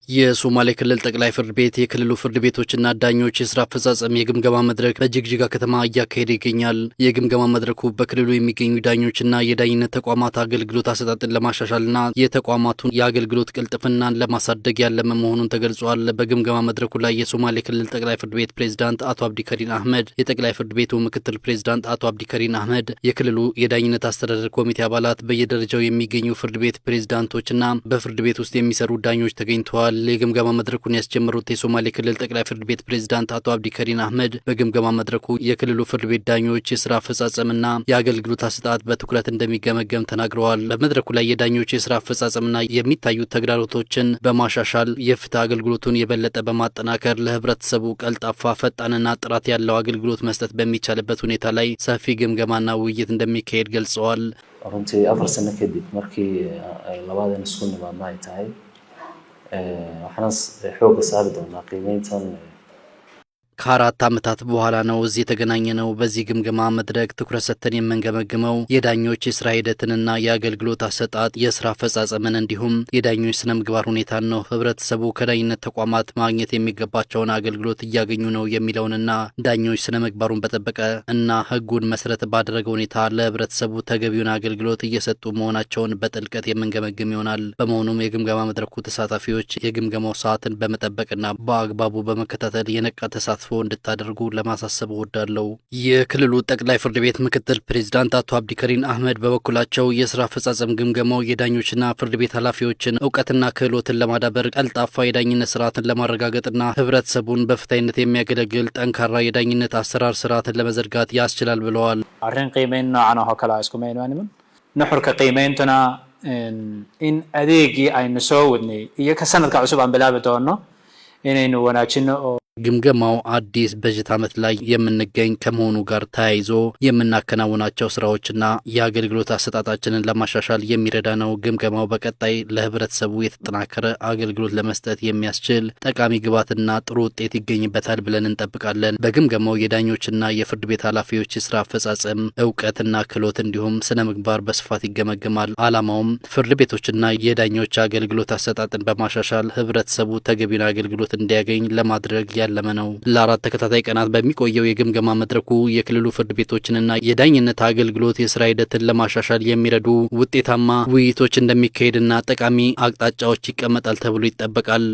የሶማሌ ክልል ጠቅላይ ፍርድ ቤት የክልሉ ፍርድ ቤቶችና ዳኞች የስራ አፈጻጸም የግምገማ መድረክ በጅግጅጋ ከተማ እያካሄደ ይገኛል። የግምገማ መድረኩ በክልሉ የሚገኙ ዳኞችና የዳኝነት ተቋማት አገልግሎት አሰጣጥን ለማሻሻልና የተቋማቱን የአገልግሎት ቅልጥፍናን ለማሳደግ ያለመ መሆኑን ተገልጿል። በግምገማ መድረኩ ላይ የሶማሌ ክልል ጠቅላይ ፍርድ ቤት ፕሬዝዳንት አቶ አብዲከሪን አህመድ፣ የጠቅላይ ፍርድ ቤቱ ምክትል ፕሬዝዳንት አቶ አብዲከሪን አህመድ፣ የክልሉ የዳኝነት አስተዳደር ኮሚቴ አባላት፣ በየደረጃው የሚገኙ ፍርድ ቤት ፕሬዝዳንቶችና በፍርድ ቤት ውስጥ የሚሰሩ ዳኞች ተገኝተዋል። የግምገማ መድረኩን ያስጀመሩት የሶማሌ ክልል ጠቅላይ ፍርድ ቤት ፕሬዝዳንት አቶ አብዲከሪን አህመድ በግምገማ መድረኩ የክልሉ ፍርድ ቤት ዳኞች የስራ አፈጻጸምና የአገልግሎት አሰጣጥ በትኩረት እንደሚገመገም ተናግረዋል። በመድረኩ ላይ የዳኞች የስራ አፈጻጸምና የሚታዩት ተግዳሮቶችን በማሻሻል የፍትህ አገልግሎቱን የበለጠ በማጠናከር ለህብረተሰቡ ቀልጣፋ፣ ፈጣንና ጥራት ያለው አገልግሎት መስጠት በሚቻልበት ሁኔታ ላይ ሰፊ ግምገማና ውይይት እንደሚካሄድ ገልጸዋል። runtii 4 sano kadib markii labadan isku nimaadna ay tahay waxaan xoog saari doonaa qiimeyntan ከአራት ዓመታት በኋላ ነው እዚህ የተገናኘነው። በዚህ ግምገማ መድረክ ትኩረት ሰጥተን የምንገመግመው የዳኞች የስራ ሂደትንና የአገልግሎት አሰጣጥ የስራ አፈጻጸምን እንዲሁም የዳኞች ስነ ምግባር ሁኔታን ነው። ህብረተሰቡ ከዳኝነት ተቋማት ማግኘት የሚገባቸውን አገልግሎት እያገኙ ነው የሚለውንና ዳኞች ስነ ምግባሩን በጠበቀ እና ህጉን መሰረት ባደረገ ሁኔታ ለህብረተሰቡ ተገቢውን አገልግሎት እየሰጡ መሆናቸውን በጥልቀት የምንገመግም ይሆናል። በመሆኑም የግምገማ መድረኩ ተሳታፊዎች የግምገማው ሰዓትን በመጠበቅና በአግባቡ በመከታተል የነቃ ተሳትፎ እንድታደርጉ ለማሳሰብ እወዳለሁ። የክልሉ ጠቅላይ ፍርድ ቤት ምክትል ፕሬዝዳንት አቶ አብዲከሪን አህመድ በበኩላቸው የስራ አፈጻጸም ግምገማው የዳኞችና ፍርድ ቤት ኃላፊዎችን እውቀትና ክህሎትን ለማዳበር ቀልጣፋ የዳኝነት ስርዓትን ለማረጋገጥና ህብረተሰቡን በፍትሃዊነት የሚያገለግል ጠንካራ የዳኝነት አሰራር ስርዓትን ለመዘርጋት ያስችላል ብለዋል። አርን ቂመን ነው ሆከላ እስኩመን ማንምን ንሑር ከቂመንተና ኢን አዴጊ አይንሶውኒ የከሰነት ከዕሱብ አንበላበተው ነው እኔን ወናችን ግምገማው አዲስ በጀት ዓመት ላይ የምንገኝ ከመሆኑ ጋር ተያይዞ የምናከናውናቸው ስራዎችና የአገልግሎት አሰጣጣችንን ለማሻሻል የሚረዳ ነው። ግምገማው በቀጣይ ለህብረተሰቡ የተጠናከረ አገልግሎት ለመስጠት የሚያስችል ጠቃሚ ግብዓትና ጥሩ ውጤት ይገኝበታል ብለን እንጠብቃለን። በግምገማው የዳኞችና የፍርድ ቤት ኃላፊዎች የስራ አፈጻጸም፣ እውቀትና ክህሎት እንዲሁም ስነ ምግባር በስፋት ይገመገማል። ዓላማውም ፍርድ ቤቶችና የዳኞች አገልግሎት አሰጣጥን በማሻሻል ህብረተሰቡ ተገቢውን አገልግሎት እንዲያገኝ ለማድረግ ያለመ ነው። ለአራት ተከታታይ ቀናት በሚቆየው የግምገማ መድረኩ የክልሉ ፍርድ ቤቶችንና የዳኝነት አገልግሎት የስራ ሂደትን ለማሻሻል የሚረዱ ውጤታማ ውይይቶች እንደሚካሄድና ጠቃሚ አቅጣጫዎች ይቀመጣል ተብሎ ይጠበቃል።